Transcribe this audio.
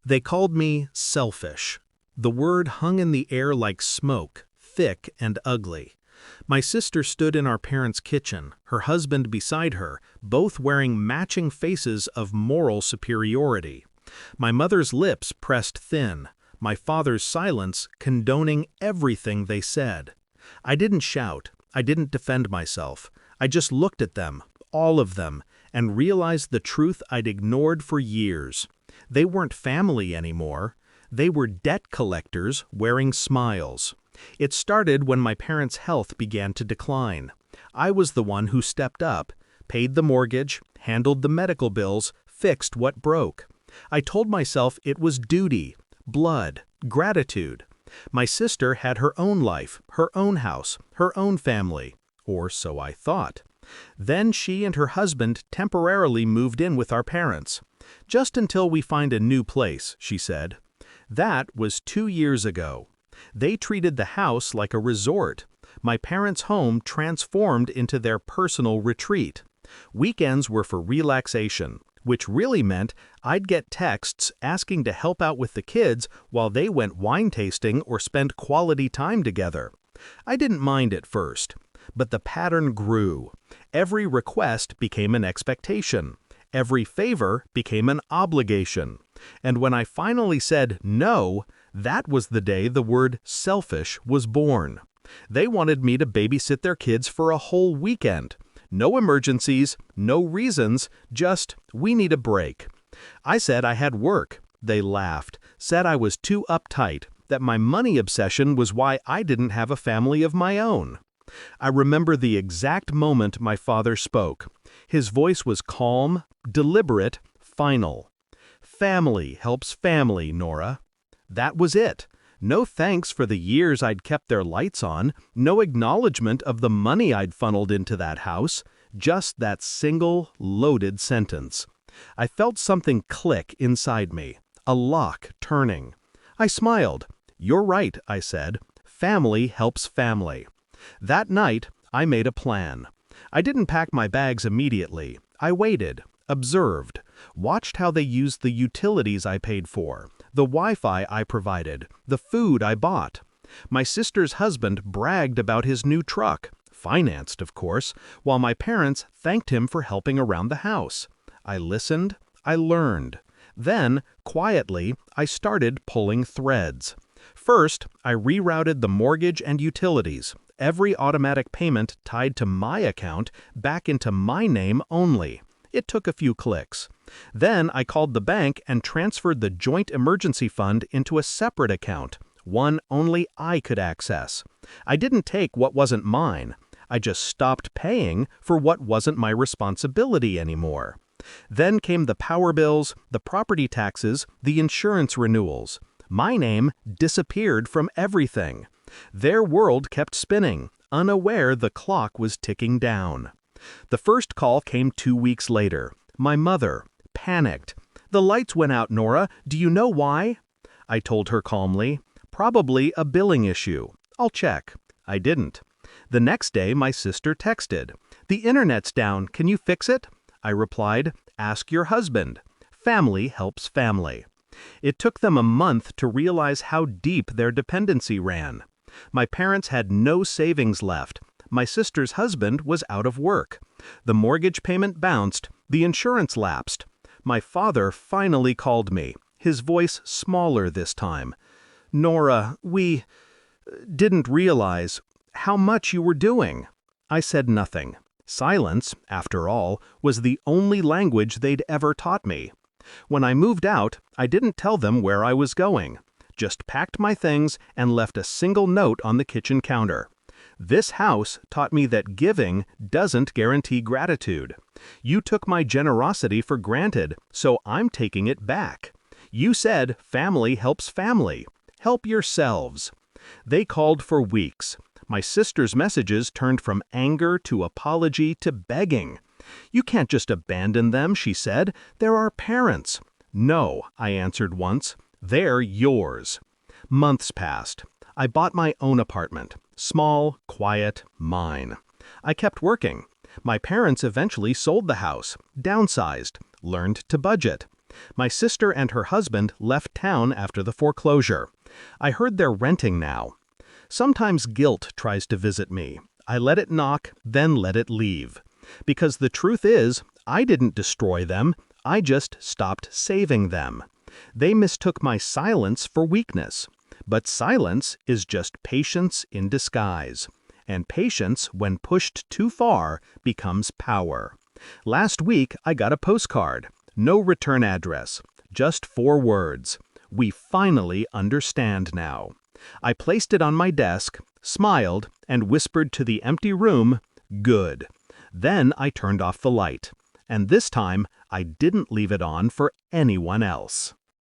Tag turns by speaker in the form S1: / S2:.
S1: They called me selfish. The word hung in the air like smoke, thick and ugly. My sister stood in our parents' kitchen, her husband beside her, both wearing matching faces of moral superiority. My mother's lips pressed thin, my father's silence condoning everything they said. I didn't shout, I didn't defend myself. I just looked at them, all of them, and realized the truth I'd ignored for years. They weren't family anymore. They were debt collectors wearing smiles. It started when my parents' health began to decline. I was the one who stepped up, paid the mortgage, handled the medical bills, fixed what broke. I told myself it was duty, blood, gratitude. My sister had her own life, her own house, her own family, or so I thought. Then she and her husband temporarily moved in with our parents. Just until we find a new place, she said. That was 2 years ago. They treated the house like a resort. My parents' home transformed into their personal retreat. Weekends were for relaxation, which really meant I'd get texts asking to help out with the kids while they went wine tasting or spent quality time together. I didn't mind at first, but the pattern grew. Every request became an expectation. Every favor became an obligation. And when I finally said no, that was the day the word selfish was born. They wanted me to babysit their kids for a whole weekend. No emergencies, no reasons, just, we need a break. I said I had work. They laughed, said I was too uptight, that my money obsession was why I didn't have a family of my own. I remember the exact moment my father spoke. His voice was calm, deliberate, final. Family helps family, Nora. That was it. No thanks for the years I'd kept their lights on, no acknowledgement of the money I'd funneled into that house, just that single, loaded sentence. I felt something click inside me, a lock turning. I smiled. "You're right," I said. "Family helps family." That night, I made a plan. I didn't pack my bags immediately. I waited, observed, watched how they used the utilities I paid for, the Wi-Fi I provided, the food I bought. My sister's husband bragged about his new truck, financed, of course, while my parents thanked him for helping around the house. I listened, I learned. Then, quietly, I started pulling threads. First, I rerouted the mortgage and utilities, every automatic payment tied to my account back into my name only. It took a few clicks. Then I called the bank and transferred the joint emergency fund into a separate account, one only I could access. I didn't take what wasn't mine. I just stopped paying for what wasn't my responsibility anymore. Then came the power bills, the property taxes, the insurance renewals. My name disappeared from everything. Their world kept spinning, unaware the clock was ticking down. The first call came 2 weeks later. My mother, panicked. "The lights went out, Nora. Do you know why?" I told her calmly. "Probably a billing issue. I'll check." I didn't. The next day, my sister texted. "The internet's down. Can you fix it?" I replied, "Ask your husband. Family helps family." It took them a month to realize how deep their dependency ran. My parents had no savings left. My sister's husband was out of work. The mortgage payment bounced. The insurance lapsed. My father finally called me, his voice smaller this time. "Nora, we didn't realize how much you were doing." I said nothing. Silence, after all, was the only language they'd ever taught me. When I moved out, I didn't tell them where I was going. Just packed my things and left a single note on the kitchen counter. This house taught me that giving doesn't guarantee gratitude. You took my generosity for granted, so I'm taking it back. You said family helps family. Help yourselves. They called for weeks. My sister's messages turned from anger to apology to begging. "You can't just abandon them," she said. "They're our parents." "No," I answered once. "They're yours." Months passed. I bought my own apartment. Small, quiet, mine. I kept working. My parents eventually sold the house, downsized, learned to budget. My sister and her husband left town after the foreclosure. I heard they're renting now. Sometimes guilt tries to visit me. I let it knock, then let it leave. Because the truth is, I didn't destroy them, I just stopped saving them. They mistook my silence for weakness. But silence is just patience in disguise. And patience, when pushed too far, becomes power. Last week, I got a postcard. No return address. Just 4 words. We finally understand now. I placed it on my desk, smiled, and whispered to the empty room, "Good." Then I turned off the light. And this time, I didn't leave it on for anyone else.